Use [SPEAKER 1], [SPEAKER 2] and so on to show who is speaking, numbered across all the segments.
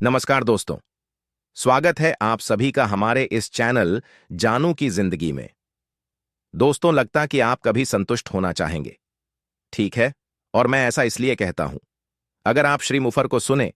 [SPEAKER 1] नमस्कार दोस्तों। स्वागत है आप सभी का हमारे इस चैनल जानू की जिंदगी में। दोस्तों, लगता कि आप कभी संतुष्ट होना चाहेंगे। ठीक है, और मैं ऐसा इसलिए कहता हूं। अगर आप श्री मुफर को सुने,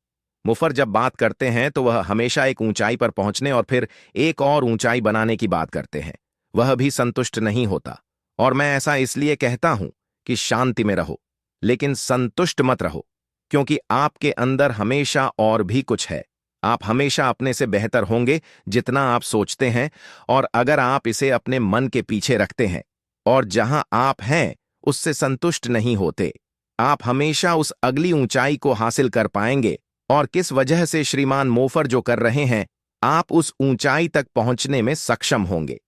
[SPEAKER 1] मुफर जब बात करते हैं तो वह हमेशा एक ऊंचाई पर पहुंचने और फिर एक और ऊंचाई बनाने की बात करते हैं। वह भी संतुष्ट नहीं होता। और मैं ऐसा इसलिए कहता हूं कि शांति में रहो, लेकिन संतुष्ट मत रहो, क्योंकि आपके अंदर हमेशा और भी कुछ है। आप हमेशा अपने से बेहतर होंगे जितना आप सोचते हैं। और अगर आप इसे अपने मन के पीछे रखते हैं और जहां आप हैं उससे संतुष्ट नहीं होते, आप हमेशा उस अगली ऊंचाई को हासिल कर पाएंगे। और किस वजह से श्रीमान मोफर जो कर रहे हैं, आप उस ऊंचाई तक पहुंचने में सक्षम होंगे।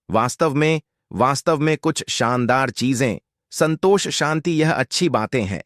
[SPEAKER 1] वास्तव में कुछ शानदार चीजें, संतोष, शांति, यह अच्छी बातें हैं।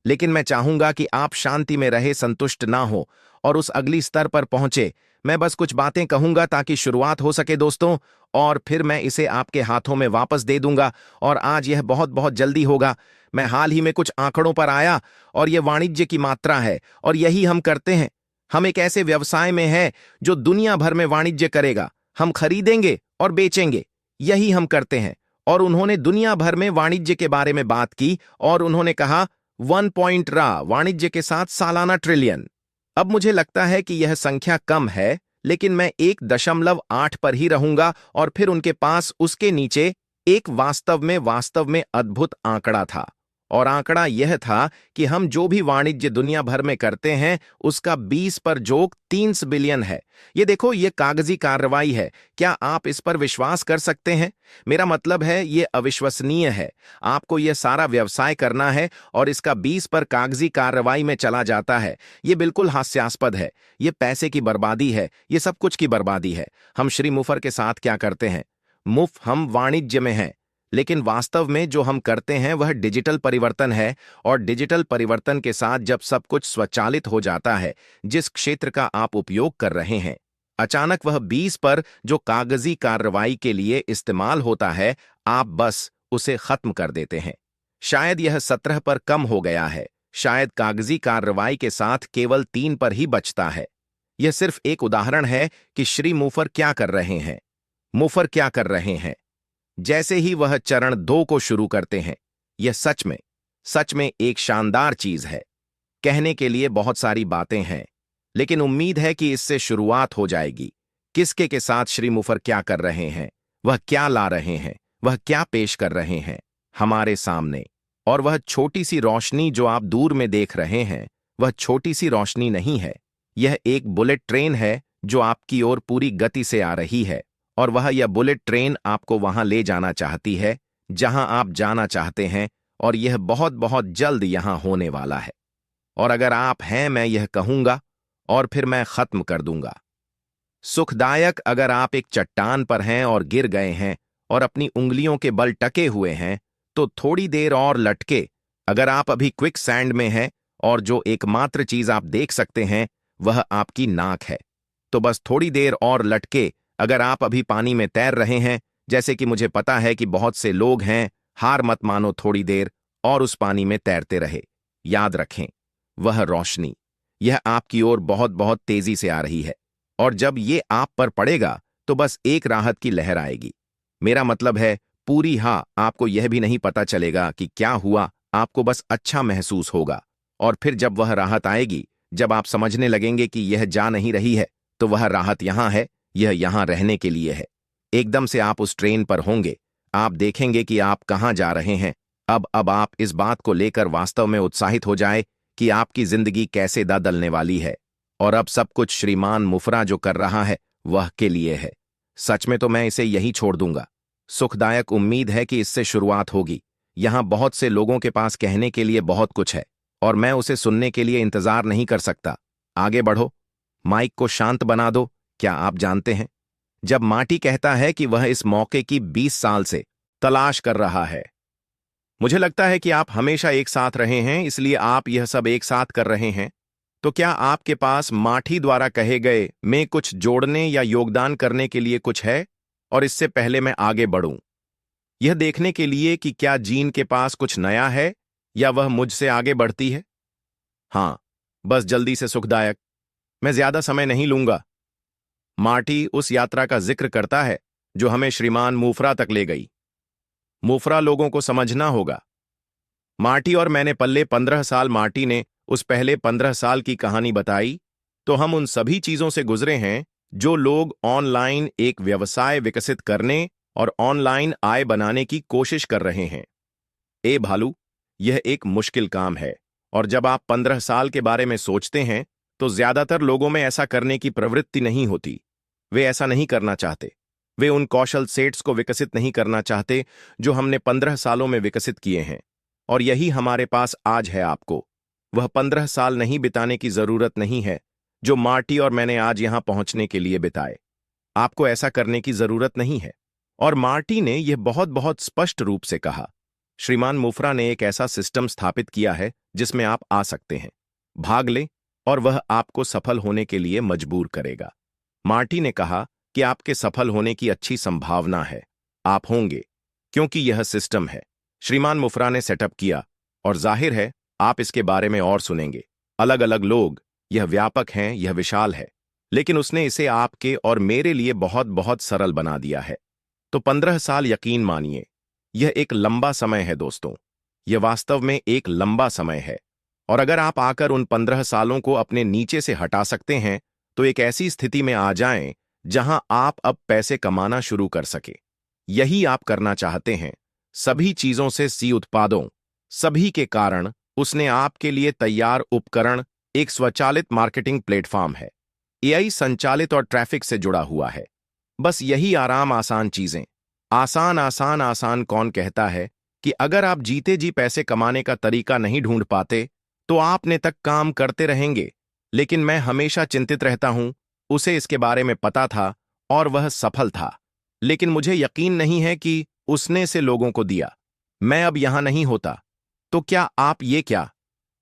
[SPEAKER 1] लेकिन मैं चाहूंगा कि आप शांति में रहे, संतुष्ट ना हो और उस अगली स्तर पर पहुंचे। मैं बस कुछ बातें कहूंगा ताकि शुरुआत हो सके दोस्तों, और फिर मैं इसे आपके हाथों में वापस दे दूंगा। और आज यह बहुत बहुत जल्दी होगा। मैं हाल ही में कुछ आंकड़ों पर आया और यह वाणिज्य की मात्रा है, और यही हम करते हैं। हम एक ऐसे व्यवसाय में हैं जो दुनिया भर में वाणिज्य करेगा। हम खरीदेंगे और बेचेंगे, यही हम करते हैं। और उन्होंने दुनिया भर में वाणिज्य के बारे में बात की और उन्होंने कहा 1 वाणिज्य के साथ सालाना ट्रिलियन। अब मुझे लगता है कि यह संख्या कम है, लेकिन मैं 1.8 पर ही रहूंगा। और फिर उनके पास उसके नीचे एक वास्तव में अद्भुत आंकड़ा था। और आंकड़ा यह था कि हम जो भी वाणिज्य दुनिया भर में करते हैं उसका 20 पर जोक 3 बिलियन है। ये देखो, ये कागजी कार्रवाई है। क्या आप इस पर विश्वास कर सकते हैं? मेरा मतलब है, ये अविश्वसनीय है। आपको यह सारा व्यवसाय करना है और इसका 20 पर कागजी कार्रवाई में चला जाता है। ये बिल्कुल हास्यास्पद है। ये पैसे की बर्बादी है। ये सब कुछ की बर्बादी है। हम श्री मुफर के साथ क्या करते हैं? हम वाणिज्य में हैं, लेकिन वास्तव में जो हम करते हैं वह डिजिटल परिवर्तन है। और डिजिटल परिवर्तन के साथ जब सब कुछ स्वचालित हो जाता है, जिस क्षेत्र का आप उपयोग कर रहे हैं, अचानक वह 20 पर जो कागजी कार्रवाई के लिए इस्तेमाल होता है, आप बस उसे खत्म कर देते हैं। शायद यह 17 पर कम हो गया है। शायद कागजी कार्रवाई के साथ केवल 3 पर ही बचता है। यह सिर्फ एक उदाहरण है कि श्री मुफर क्या कर रहे हैं। मुफर क्या कर रहे हैं? जैसे ही वह चरण 2 को शुरू करते हैं, यह सच में एक शानदार चीज है। कहने के लिए बहुत सारी बातें हैं, लेकिन उम्मीद है कि इससे शुरुआत हो जाएगी। किसके के साथ श्री मुफर क्या कर रहे हैं, वह क्या ला रहे हैं, वह क्या पेश कर रहे हैं हमारे सामने। और वह छोटी सी रोशनी जो आप दूर में देख रहे हैं, वह छोटी सी रोशनी नहीं है। यह एक बुलेट ट्रेन है जो आपकी ओर पूरी गति से आ रही है। और यह बुलेट ट्रेन आपको वहां ले जाना चाहती है जहां आप जाना चाहते हैं। और यह बहुत बहुत जल्द यहां होने वाला है। और अगर आप हैं, मैं यह कहूंगा और फिर मैं खत्म कर दूंगा। सुखदायक, अगर आप एक चट्टान पर हैं और गिर गए हैं और अपनी उंगलियों के बल टके हुए हैं, तो थोड़ी देर और लटके। अगर आप अभी क्विक सैंड में हैं और जो एकमात्र चीज आप देख सकते हैं वह आपकी नाक है, तो बस थोड़ी देर और लटके। अगर आप अभी पानी में तैर रहे हैं, जैसे कि मुझे पता है कि बहुत से लोग हैं, हार मत मानो, थोड़ी देर और उस पानी में तैरते रहे। याद रखें, वह रोशनी, यह आपकी ओर बहुत बहुत तेजी से आ रही है। और जब ये आप पर पड़ेगा तो बस एक राहत की लहर आएगी। मेरा मतलब है पूरी, आपको यह भी नहीं पता चलेगा कि क्या हुआ, आपको बस अच्छा महसूस होगा। और फिर जब वह राहत आएगी, जब आप समझने लगेंगे कि यह जा नहीं रही है, तो वह राहत यहां है, यह यहां रहने के लिए है। एकदम से आप उस ट्रेन पर होंगे। आप देखेंगे कि आप कहां जा रहे हैं। अब आप इस बात को लेकर वास्तव में उत्साहित हो जाए कि आपकी जिंदगी कैसे बदलने वाली है। और अब सब कुछ श्रीमान मुफरा जो कर रहा है वह के लिए है। सच में तो मैं इसे यही छोड़ दूंगा। सुखदायक, उम्मीद है कि इससे शुरुआत होगी। यहां बहुत से लोगों के पास कहने के लिए बहुत कुछ है और मैं उसे सुनने के लिए इंतजार नहीं कर सकता। आगे बढ़ो, माइक को शांत बना दो। क्या आप जानते हैं, जब माटी कहता है कि वह इस मौके की 20 साल से तलाश कर रहा है, मुझे लगता है कि आप हमेशा एक साथ रहे हैं, इसलिए आप यह सब एक साथ कर रहे हैं। तो क्या आपके पास माटी द्वारा कहे गए में कुछ जोड़ने या योगदान करने के लिए कुछ है? और इससे पहले मैं आगे बढ़ूं, यह देखने के लिए कि क्या जीन के पास कुछ नया है या वह मुझसे आगे बढ़ती है। हां, बस जल्दी से सुखदायक। मैं ज्यादा समय नहीं लूंगा। मार्टी उस यात्रा का जिक्र करता है जो हमें श्रीमान मूफरा तक ले गई। मूफरा लोगों को समझना होगा। मार्टी और मैंने पल्ले 15 साल मार्टी ने उस पहले 15 साल की कहानी बताई, तो हम उन सभी चीजों से गुजरे हैं जो लोग ऑनलाइन एक व्यवसाय विकसित करने और ऑनलाइन आय बनाने की कोशिश कर रहे हैं। ए भालू, यह एक मुश्किल काम है, और जब आप 15 साल के बारे में सोचते हैं तो ज्यादातर लोगों में ऐसा करने की प्रवृत्ति नहीं होती। वे ऐसा नहीं करना चाहते। वे उन कौशल सेट्स को विकसित नहीं करना चाहते जो हमने 15 सालों में विकसित किए हैं, और यही हमारे पास आज है। आपको वह 15 साल नहीं बिताने की जरूरत नहीं है जो मार्टी और मैंने आज यहां पहुंचने के लिए बिताए। आपको ऐसा करने की जरूरत नहीं है। और मार्टी ने यह बहुत बहुत स्पष्ट रूप से कहा। श्रीमान मुफ्रा ने एक ऐसा सिस्टम स्थापित किया है जिसमें आप आ सकते हैं, भाग ले, और वह आपको सफल होने के लिए मजबूर करेगा। मार्टी ने कहा कि आपके सफल होने की अच्छी संभावना है। आप होंगे, क्योंकि यह सिस्टम है। श्रीमान मुफ्रा ने सेटअप किया, और जाहिर है आप इसके बारे में और सुनेंगे। अलग अलग लोग, यह व्यापक हैं, यह विशाल है, लेकिन उसने इसे आपके और मेरे लिए बहुत बहुत सरल बना दिया है। तो 15 साल, यकीन मानिए, यह एक लंबा समय है दोस्तों। यह वास्तव में एक लंबा समय है। और अगर आप आकर उन 15 सालों को अपने नीचे से हटा सकते हैं तो एक ऐसी स्थिति में आ जाएं जहां आप अब पैसे कमाना शुरू कर सके। यही आप करना चाहते हैं। सभी चीजों से सी उत्पादों, सभी के कारण उसने आपके लिए तैयार उपकरण, एक स्वचालित मार्केटिंग प्लेटफॉर्म है, एआई संचालित और ट्रैफिक से जुड़ा हुआ है। बस यही आराम, आसान चीजें। आसान आसान आसान। कौन कहता है कि अगर आप जीते जी पैसे कमाने का तरीका नहीं ढूंढ पाते तो आपने तक काम करते रहेंगे। लेकिन मैं हमेशा चिंतित रहता हूं। उसे इसके बारे में पता था और वह सफल था, लेकिन मुझे यकीन नहीं है कि उसने से लोगों को दिया। मैं अब यहां नहीं होता। तो क्या आप ये क्या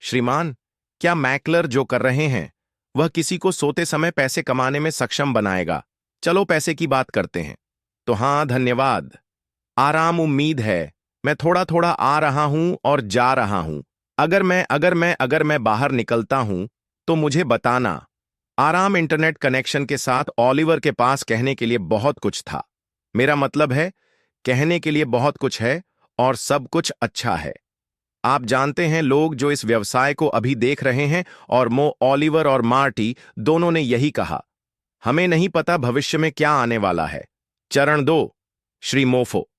[SPEAKER 1] श्रीमान, क्या मैकलर जो कर रहे हैं वह किसी को सोते समय पैसे कमाने में सक्षम बनाएगा? चलो पैसे की बात करते हैं। तो हाँ, धन्यवाद। आराम, उम्मीद है। मैं थोड़ा थोड़ा आ रहा हूं और जा रहा हूं। अगर मैं बाहर निकलता हूं तो मुझे बताना। आराम, इंटरनेट कनेक्शन के साथ ऑलिवर के पास कहने के लिए बहुत कुछ था। मेरा मतलब है, कहने के लिए बहुत कुछ है और सब कुछ अच्छा है। आप जानते हैं, लोग जो इस व्यवसाय को अभी देख रहे हैं, और ऑलिवर और मार्टी दोनों ने यही कहा, हमें नहीं पता भविष्य में क्या आने वाला है। चरण 2, श्री मोफो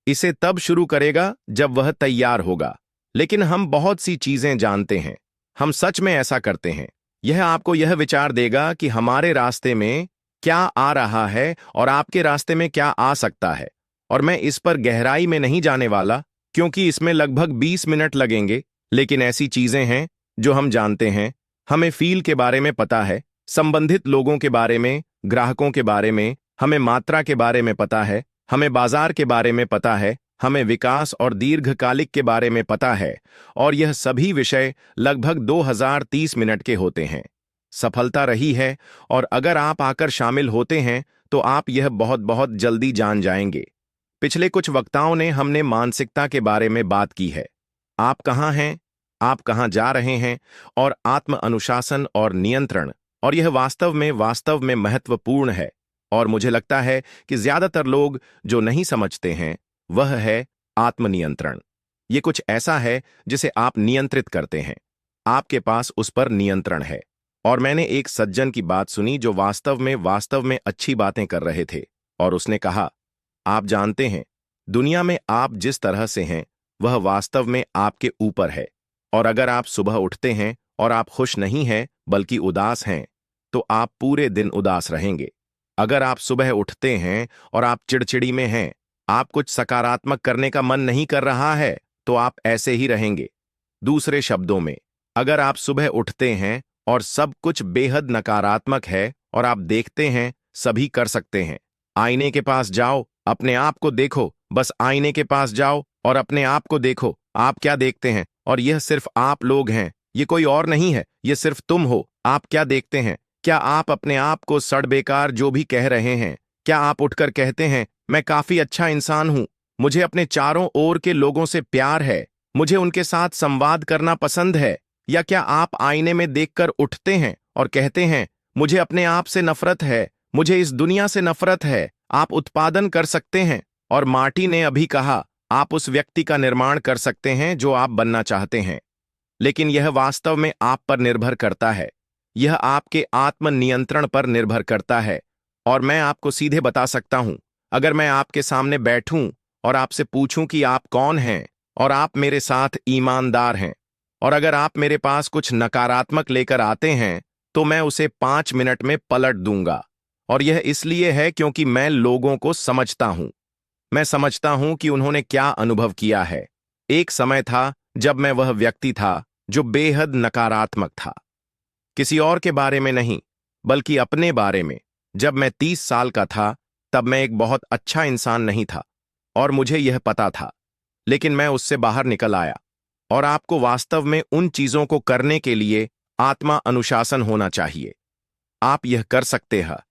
[SPEAKER 1] इसे तब शुरू करेगा जब वह तैयार होगा। लेकिन हम बहुत सी चीजें जानते हैं। हम सच में ऐसा करते हैं। यह आपको यह विचार देगा कि हमारे रास्ते में क्या आ रहा है और आपके रास्ते में क्या आ सकता है। और मैं इस पर गहराई में नहीं जाने वाला, क्योंकि इसमें लगभग 20 मिनट लगेंगे। लेकिन ऐसी चीजें हैं जो हम जानते हैं। हमें फील के बारे में पता है, संबंधित लोगों के बारे में, ग्राहकों के बारे में, हमें मात्रा के बारे में पता है, हमें बाजार के बारे में पता है, हमें विकास और दीर्घकालिक के बारे में पता है। और यह सभी विषय लगभग 2030 मिनट के होते हैं। सफलता रही है, और अगर आप आकर शामिल होते हैं तो आप यह बहुत बहुत जल्दी जान जाएंगे। पिछले कुछ वक्ताओं ने हमने मानसिकता के बारे में बात की है। आप कहाँ हैं, आप कहाँ जा रहे हैं, और आत्म अनुशासन और नियंत्रण। और यह वास्तव में महत्वपूर्ण है। और मुझे लगता है कि ज्यादातर लोग जो नहीं समझते हैं वह है आत्मनियंत्रण। ये कुछ ऐसा है जिसे आप नियंत्रित करते हैं। आपके पास उस पर नियंत्रण है। और मैंने एक सज्जन की बात सुनी जो वास्तव में अच्छी बातें कर रहे थे, और उसने कहा, आप जानते हैं, दुनिया में आप जिस तरह से हैं वह वास्तव में आपके ऊपर है। और अगर आप सुबह उठते हैं और आप खुश नहीं हैं बल्कि उदास हैं, तो आप पूरे दिन उदास रहेंगे। अगर आप सुबह उठते हैं और आप चिड़चिड़ी में हैं, आप कुछ सकारात्मक करने का मन नहीं कर रहा है, तो आप ऐसे ही रहेंगे। दूसरे शब्दों में, अगर आप सुबह उठते हैं और सब कुछ बेहद नकारात्मक है और आप देखते हैं सभी कर सकते हैं, आईने के पास जाओ, अपने आप को देखो। बस आईने के पास जाओ और अपने आप को देखो। आप क्या देखते हैं? और यह सिर्फ आप लोग हैं, ये कोई और नहीं है, ये सिर्फ तुम हो। आप क्या देखते हैं? क्या आप अपने आप को सड़ बेकार जो भी कह रहे हैं? क्या आप उठकर कहते हैं, मैं काफी अच्छा इंसान हूं, मुझे अपने चारों ओर के लोगों से प्यार है, मुझे उनके साथ संवाद करना पसंद है? या क्या आप आईने में देखकर उठते हैं और कहते हैं, मुझे अपने आप से नफरत है, मुझे इस दुनिया से नफरत है। आप उत्पादन कर सकते हैं, और मार्टी ने अभी कहा, आप उस व्यक्ति का निर्माण कर सकते हैं जो आप बनना चाहते हैं, लेकिन यह वास्तव में आप पर निर्भर करता है। यह आपके आत्म नियंत्रण पर निर्भर करता है। और मैं आपको सीधे बता सकता हूं, अगर मैं आपके सामने बैठूं और आपसे पूछूं कि आप कौन हैं, और आप मेरे साथ ईमानदार हैं, और अगर आप मेरे पास कुछ नकारात्मक लेकर आते हैं, तो मैं उसे 5 मिनट में पलट दूंगा। और यह इसलिए है क्योंकि मैं लोगों को समझता हूं। मैं समझता हूं कि उन्होंने क्या अनुभव किया है। एक समय था जब मैं वह व्यक्ति था जो बेहद नकारात्मक था, किसी और के बारे में नहीं, बल्कि अपने बारे में। जब मैं 30 साल का था, तब मैं एक बहुत अच्छा इंसान नहीं था, और मुझे यह पता था। लेकिन मैं उससे बाहर निकल आया। और आपको वास्तव में उन चीजों को करने के लिए आत्मा अनुशासन होना चाहिए। आप यह कर सकते हैं।